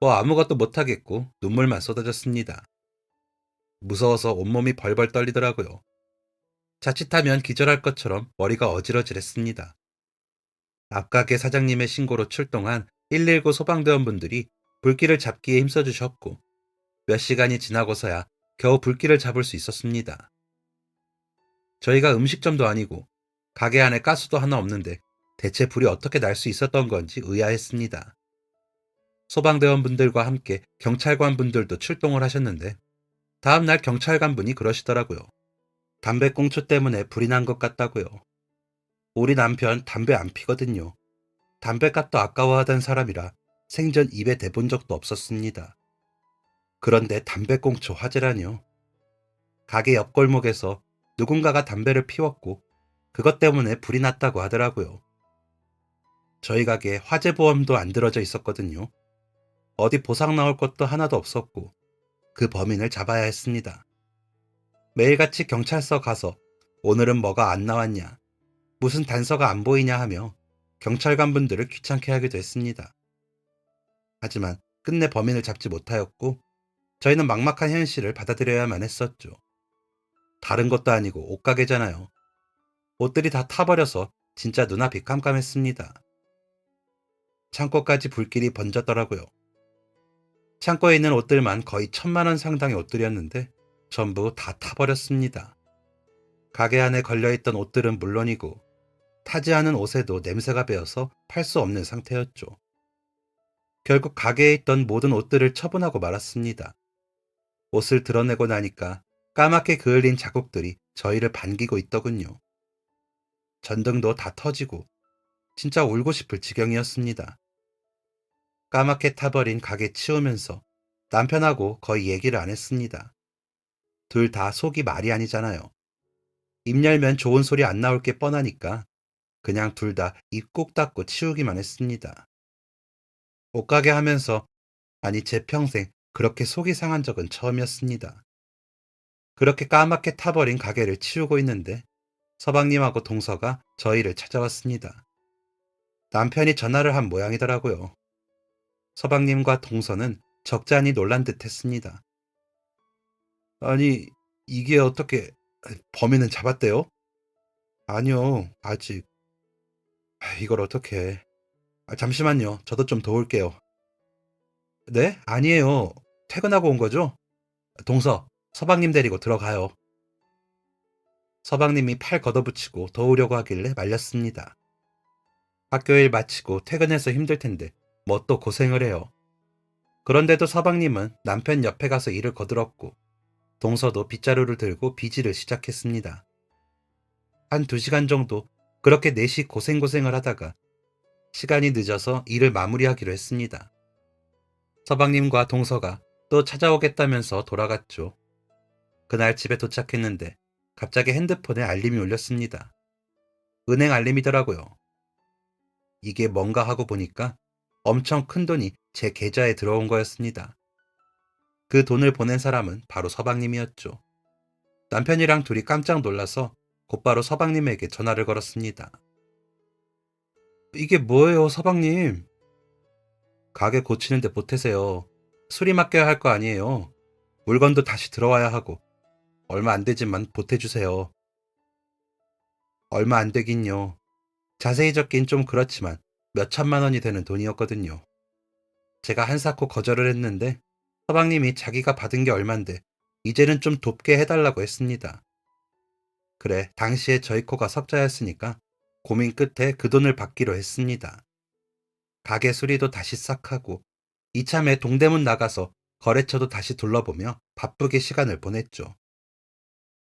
뭐 아무것도 못하겠고 눈물만 쏟아졌습니다. 무서워서 온몸이 벌벌 떨리더라고요. 자칫하면 기절할 것처럼 머리가 어지러질했습니다. 앞가게 사장님의 신고로 출동한 119 소방대원분들이 불길을 잡기에 힘써주셨고 몇 시간이 지나고서야 겨우 불길을 잡을 수 있었습니다. 저희가 음식점도 아니고 가게 안에 가스도 하나 없는데 대체 불이 어떻게 날 수 있었던 건지 의아했습니다. 소방대원분들과 함께 경찰관분들도 출동을 하셨는데 다음날 경찰관분이 그러시더라고요. 담배꽁초 때문에 불이 난 것 같다고요. 우리 남편 담배 안 피거든요. 담배값도 아까워하던 사람이라 생전 입에 대본 적도 없었습니다. 그런데 담배꽁초 화재라뇨. 가게 옆 골목에서 누군가가 담배를 피웠고 그것 때문에 불이 났다고 하더라고요. 저희 가게에 화재 보험도 안 들어져 있었거든요. 어디 보상 나올 것도 하나도 없었고 그 범인을 잡아야 했습니다. 매일같이 경찰서 가서 오늘은 뭐가 안 나왔냐, 무슨 단서가 안 보이냐 하며 경찰관 분들을 귀찮게 하기도 했습니다. 하지만 끝내 범인을 잡지 못하였고 저희는 막막한 현실을 받아들여야만 했었죠. 다른 것도 아니고 옷가게잖아요. 옷들이 다 타버려서 진짜 눈앞이 깜깜했습니다. 창고까지 불길이 번졌더라고요. 창고에 있는 옷들만 거의 1,000만 원 상당의 옷들이었는데 전부 다 타버렸습니다. 가게 안에 걸려있던 옷들은 물론이고 타지 않은 옷에도 냄새가 배어서 팔 수 없는 상태였죠. 결국 가게에 있던 모든 옷들을 처분하고 말았습니다. 옷을 드러내고 나니까 까맣게 그을린 자국들이 저희를 반기고 있더군요. 전등도 다 터지고 진짜 울고 싶을 지경이었습니다. 까맣게 타버린 가게 치우면서 남편하고 거의 얘기를 안 했습니다. 둘 다 속이 말이 아니잖아요. 입 열면 좋은 소리 안 나올 게 뻔하니까 그냥 둘 다 입 꾹 닫고 치우기만 했습니다. 옷가게 하면서 아니 제 평생 그렇게 속이 상한 적은 처음이었습니다. 그렇게 까맣게 타버린 가게를 치우고 있는데 서방님하고 동서가 저희를 찾아왔습니다. 남편이 전화를 한 모양이더라고요. 서방님과 동서는 적잖이 놀란 듯 했습니다. 아니, 이게 어떻게 범인은 잡았대요? 아니요, 아직. 이걸 어떻게. 잠시만요. 저도 좀 도울게요. 네? 아니에요. 퇴근하고 온 거죠? 동서, 서방님 데리고 들어가요. 서방님이 팔 걷어붙이고 도우려고 하길래 말렸습니다. 학교일 마치고 퇴근해서 힘들 텐데 뭐 또 고생을 해요. 그런데도 서방님은 남편 옆에 가서 일을 거들었고 동서도 빗자루를 들고 비지를 시작했습니다. 한 2시간 정도 그렇게 넷이 고생고생을 하다가 시간이 늦어서 일을 마무리하기로 했습니다. 서방님과 동서가 또 찾아오겠다면서 돌아갔죠. 그날 집에 도착했는데 갑자기 핸드폰에 알림이 울렸습니다. 은행 알림이더라고요. 이게 뭔가 하고 보니까 엄청 큰 돈이 제 계좌에 들어온 거였습니다. 그 돈을 보낸 사람은 바로 서방님이었죠. 남편이랑 둘이 깜짝 놀라서 곧바로 서방님에게 전화를 걸었습니다. 이게 뭐예요, 서방님? 가게 고치는데 보태세요. 수리 맡겨야 할 거 아니에요. 물건도 다시 들어와야 하고 얼마 안 되지만 보태주세요. 얼마 안 되긴요. 자세히 적긴 좀 그렇지만 몇 천만 원이 되는 돈이었거든요. 제가 한사코 거절을 했는데 서방님이 자기가 받은 게 얼만데 이제는 좀 돕게 해달라고 했습니다. 그래, 당시에 저희 코가 석자였으니까 고민 끝에 그 돈을 받기로 했습니다. 가게 수리도 다시 싹 하고 이참에 동대문 나가서 거래처도 다시 둘러보며 바쁘게 시간을 보냈죠.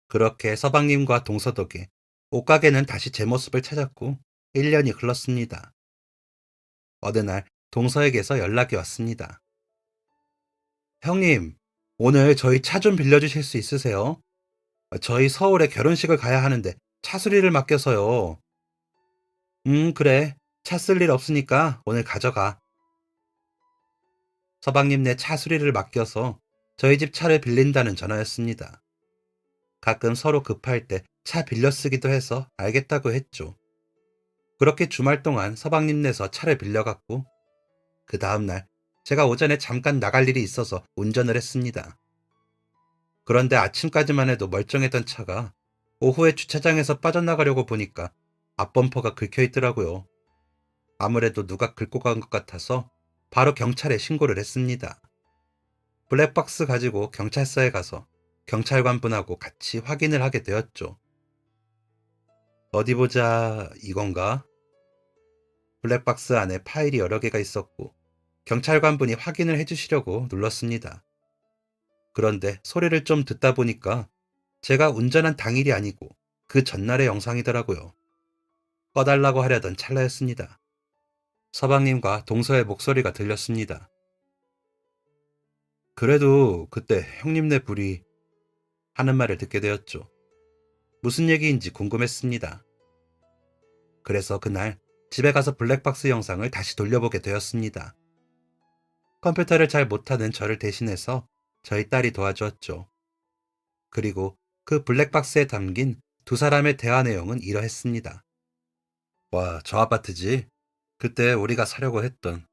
그렇게 서방님과 동서 덕에 옷가게는 다시 제 모습을 찾았고 1년이 흘렀습니다. 어느 날 동서에게서 연락이 왔습니다. 형님, 오늘 저희 차 좀 빌려주실 수 있으세요? 저희 서울에 결혼식을 가야 하는데 차 수리를 맡겨서요. 그래. 차 쓸 일 없으니까 오늘 가져가. 서방님네 차 수리를 맡겨서 저희 집 차를 빌린다는 전화였습니다. 가끔 서로 급할 때 차 빌려 쓰기도 해서 알겠다고 했죠. 그렇게 주말 동안 서방님네서 차를 빌려갔고 그 다음날 제가 오전에 잠깐 나갈 일이 있어서 운전을 했습니다. 그런데 아침까지만 해도 멀쩡했던 차가 오후에 주차장에서 빠져나가려고 보니까 앞범퍼가 긁혀 있더라고요. 아무래도 누가 긁고 간 것 같아서 바로 경찰에 신고를 했습니다. 블랙박스 가지고 경찰서에 가서 경찰관분하고 같이 확인을 하게 되었죠. 어디 보자, 이건가? 블랙박스 안에 파일이 여러 개가 있었고 경찰관분이 확인을 해주시려고 눌렀습니다. 그런데 소리를 좀 듣다 보니까 제가 운전한 당일이 아니고 그 전날의 영상이더라고요. 꺼달라고 하려던 찰나였습니다. 서방님과 동서의 목소리가 들렸습니다. 그래도 그때 형님네 불이 하는 말을 듣게 되었죠. 무슨 얘기인지 궁금했습니다. 그래서 그날 집에 가서 블랙박스 영상을 다시 돌려보게 되었습니다. 컴퓨터를 잘 못하는 저를 대신해서 저희 딸이 도와주었죠. 그리고 그 블랙박스에 담긴 두 사람의 대화 내용은 이러했습니다. 와, 저 아파트지? 그때 우리가 사려고 했던.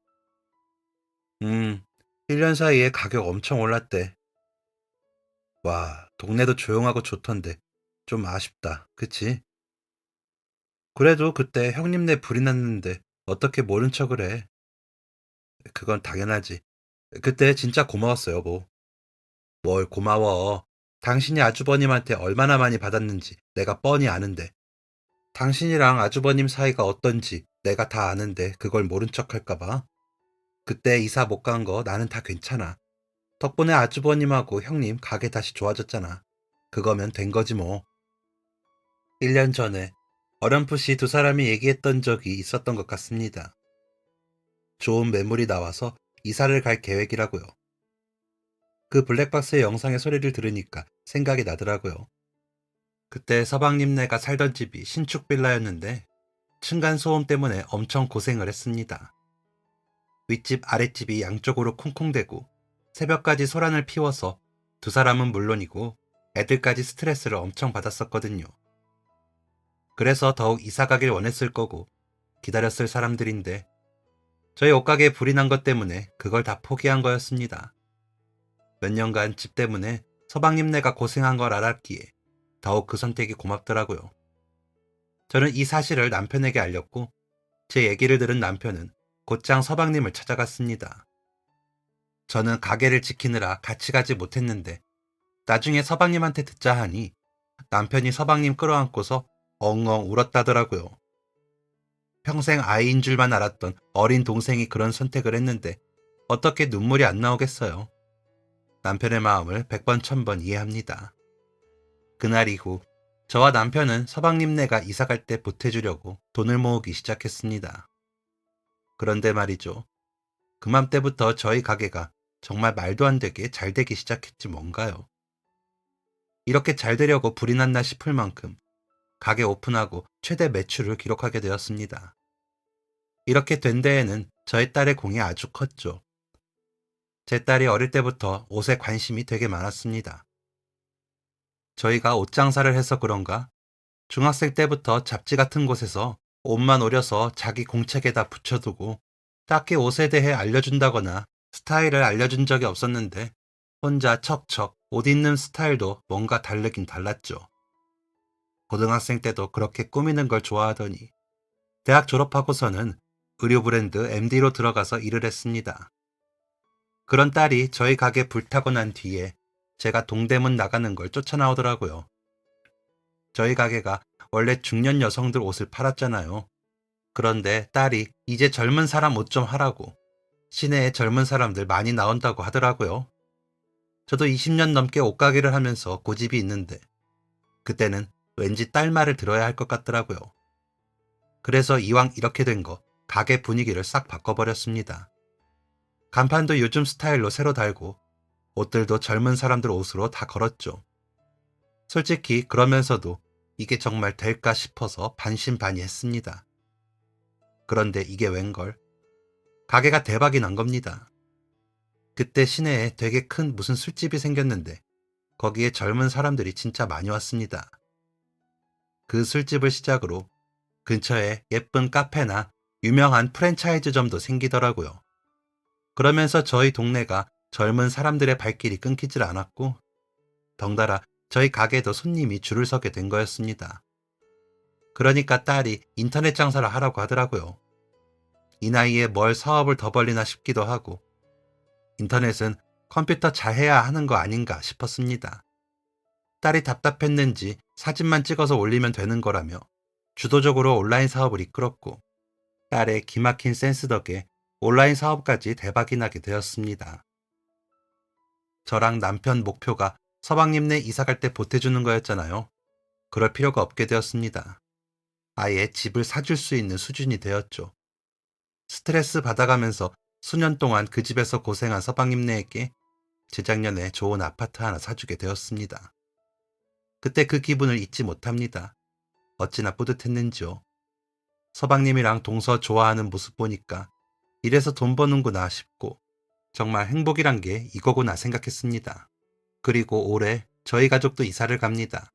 음, 1년 사이에 가격 엄청 올랐대. 와, 동네도 조용하고 좋던데. 좀 아쉽다. 그치? 그래도 그때 형님네 불이 났는데 어떻게 모른 척을 해? 그건 당연하지. 그때 진짜 고마웠어요, 뭐. 뭘 고마워. 당신이 아주버님한테 얼마나 많이 받았는지 내가 뻔히 아는데. 당신이랑 아주버님 사이가 어떤지 내가 다 아는데 그걸 모른 척 할까봐. 그때 이사 못 간 거 나는 다 괜찮아. 덕분에 아주버님하고 형님 가게 다시 좋아졌잖아. 그거면 된 거지 뭐. 1년 전에 어렴풋이 두 사람이 얘기했던 적이 있었던 것 같습니다. 좋은 매물이 나와서 이사를 갈 계획이라고요. 그 블랙박스의 영상의 소리를 들으니까 생각이 나더라고요. 그때 서방님네가 살던 집이 신축 빌라였는데 층간소음 때문에 엄청 고생을 했습니다. 윗집 아랫집이 양쪽으로 쿵쿵대고 새벽까지 소란을 피워서 두 사람은 물론이고 애들까지 스트레스를 엄청 받았었거든요. 그래서 더욱 이사 가길 원했을 거고 기다렸을 사람들인데 저희 옷가게에 불이 난 것 때문에 그걸 다 포기한 거였습니다. 몇 년간 집 때문에 서방님네가 고생한 걸 알았기에 더욱 그 선택이 고맙더라고요. 저는 이 사실을 남편에게 알렸고 제 얘기를 들은 남편은 곧장 서방님을 찾아갔습니다. 저는 가게를 지키느라 같이 가지 못했는데 나중에 서방님한테 듣자 하니 남편이 서방님 끌어안고서 엉엉 울었다더라고요. 평생 아이인 줄만 알았던 어린 동생이 그런 선택을 했는데 어떻게 눈물이 안 나오겠어요. 남편의 마음을 100번 1000번 이해합니다. 그날 이후 저와 남편은 서방님네가 이사갈 때 보태주려고 돈을 모으기 시작했습니다. 그런데 말이죠. 그맘때부터 저희 가게가 정말 말도 안 되게 잘 되기 시작했지 뭔가요. 이렇게 잘 되려고 불이 났나 싶을 만큼 가게 오픈하고 최대 매출을 기록하게 되었습니다. 이렇게 된 데에는 저희 딸의 공이 아주 컸죠. 제 딸이 어릴 때부터 옷에 관심이 되게 많았습니다. 저희가 옷 장사를 해서 그런가 중학생 때부터 잡지 같은 곳에서 옷만 오려서 자기 공책에다 붙여두고 딱히 옷에 대해 알려준다거나 스타일을 알려준 적이 없었는데 혼자 척척 옷 입는 스타일도 뭔가 다르긴 달랐죠. 고등학생 때도 그렇게 꾸미는 걸 좋아하더니 대학 졸업하고서는 의류 브랜드 MD로 들어가서 일을 했습니다. 그런 딸이 저희 가게 불타고 난 뒤에 제가 동대문 나가는 걸 쫓아나오더라고요. 저희 가게가 원래 중년 여성들 옷을 팔았잖아요. 그런데 딸이 이제 젊은 사람 옷 좀 하라고 시내에 젊은 사람들 많이 나온다고 하더라고요. 저도 20년 넘게 옷가게를 하면서 고집이 있는데 그때는 왠지 딸 말을 들어야 할 것 같더라고요. 그래서 이왕 이렇게 된 거 가게 분위기를 싹 바꿔버렸습니다. 간판도 요즘 스타일로 새로 달고 옷들도 젊은 사람들 옷으로 다 걸었죠. 솔직히 그러면서도 이게 정말 될까 싶어서 반신반의했습니다. 그런데 이게 웬걸? 가게가 대박이 난 겁니다. 그때 시내에 되게 큰 무슨 술집이 생겼는데 거기에 젊은 사람들이 진짜 많이 왔습니다. 그 술집을 시작으로 근처에 예쁜 카페나 유명한 프랜차이즈점도 생기더라고요. 그러면서 저희 동네가 젊은 사람들의 발길이 끊기질 않았고 덩달아 저희 가게도 손님이 줄을 서게 된 거였습니다. 그러니까 딸이 인터넷 장사를 하라고 하더라고요. 이 나이에 뭘 사업을 더 벌리나 싶기도 하고 인터넷은 컴퓨터 잘해야 하는 거 아닌가 싶었습니다. 딸이 답답했는지 사진만 찍어서 올리면 되는 거라며 주도적으로 온라인 사업을 이끌었고 딸의 기막힌 센스 덕에 온라인 사업까지 대박이 나게 되었습니다. 저랑 남편 목표가 서방님네 이사갈 때 보태주는 거였잖아요. 그럴 필요가 없게 되었습니다. 아예 집을 사줄 수 있는 수준이 되었죠. 스트레스 받아가면서 수년 동안 그 집에서 고생한 서방님네에게 재작년에 좋은 아파트 하나 사주게 되었습니다. 그때 그 기분을 잊지 못합니다. 어찌나 뿌듯했는지요. 서방님이랑 동서 좋아하는 모습 보니까 이래서 돈 버는구나 싶고 정말 행복이란 게 이거구나 생각했습니다. 그리고 올해 저희 가족도 이사를 갑니다.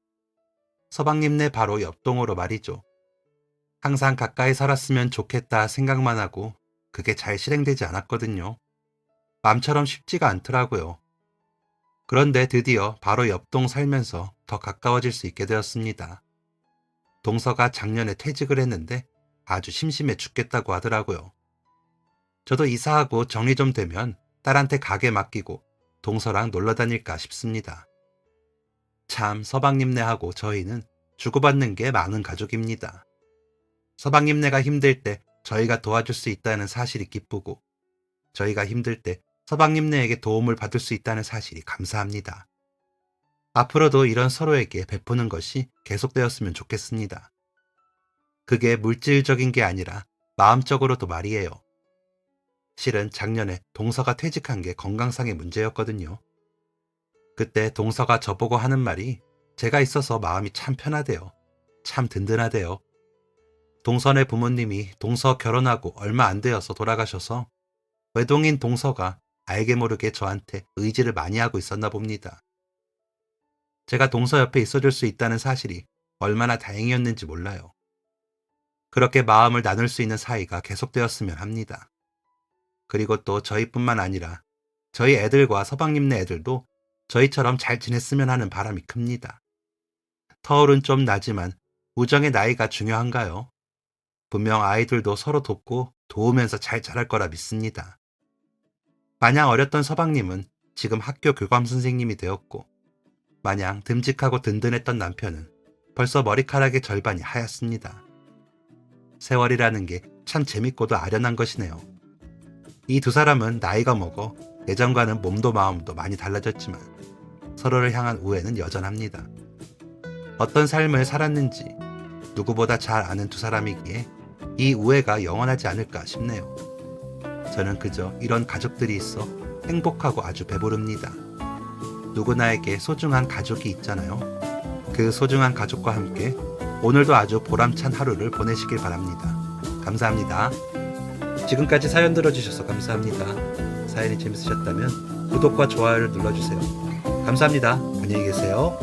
서방님네 바로 옆동으로 말이죠. 항상 가까이 살았으면 좋겠다 생각만 하고 그게 잘 실행되지 않았거든요. 맘처럼 쉽지가 않더라고요. 그런데 드디어 바로 옆동 살면서 더 가까워질 수 있게 되었습니다. 동서가 작년에 퇴직을 했는데 아주 심심해 죽겠다고 하더라고요. 저도 이사하고 정리 좀 되면 딸한테 가게 맡기고 동서랑 놀러 다닐까 싶습니다. 참 서방님네하고 저희는 주고받는 게 많은 가족입니다. 서방님네가 힘들 때 저희가 도와줄 수 있다는 사실이 기쁘고 저희가 힘들 때 서방님네에게 도움을 받을 수 있다는 사실이 감사합니다. 앞으로도 이런 서로에게 베푸는 것이 계속되었으면 좋겠습니다. 그게 물질적인 게 아니라 마음적으로도 말이에요. 실은 작년에 동서가 퇴직한 게 건강상의 문제였거든요. 그때 동서가 저보고 하는 말이 제가 있어서 마음이 참 편하대요. 참 든든하대요. 동서네 부모님이 동서 결혼하고 얼마 안 되어서 돌아가셔서 외동인 동서가 알게 모르게 저한테 의지를 많이 하고 있었나 봅니다. 제가 동서 옆에 있어줄 수 있다는 사실이 얼마나 다행이었는지 몰라요. 그렇게 마음을 나눌 수 있는 사이가 계속되었으면 합니다. 그리고 또 저희뿐만 아니라 저희 애들과 서방님네 애들도 저희처럼 잘 지냈으면 하는 바람이 큽니다. 터울은 좀 나지만 우정의 나이가 중요한가요? 분명 아이들도 서로 돕고 도우면서 잘 자랄 거라 믿습니다. 마냥 어렸던 서방님은 지금 학교 교감 선생님이 되었고 마냥 듬직하고 든든했던 남편은 벌써 머리카락의 절반이 하얗습니다. 세월이라는 게 참 재밌고도 아련한 것이네요. 이 두 사람은 나이가 먹어 예전과는 몸도 마음도 많이 달라졌지만 서로를 향한 우애는 여전합니다. 어떤 삶을 살았는지 누구보다 잘 아는 두 사람이기에 이 우애가 영원하지 않을까 싶네요. 저는 그저 이런 가족들이 있어 행복하고 아주 배부릅니다. 누구나에게 소중한 가족이 있잖아요. 그 소중한 가족과 함께 오늘도 아주 보람찬 하루를 보내시길 바랍니다. 감사합니다. 지금까지 사연 들어주셔서 감사합니다. 사연이 재밌으셨다면 구독과 좋아요를 눌러주세요. 감사합니다. 안녕히 계세요.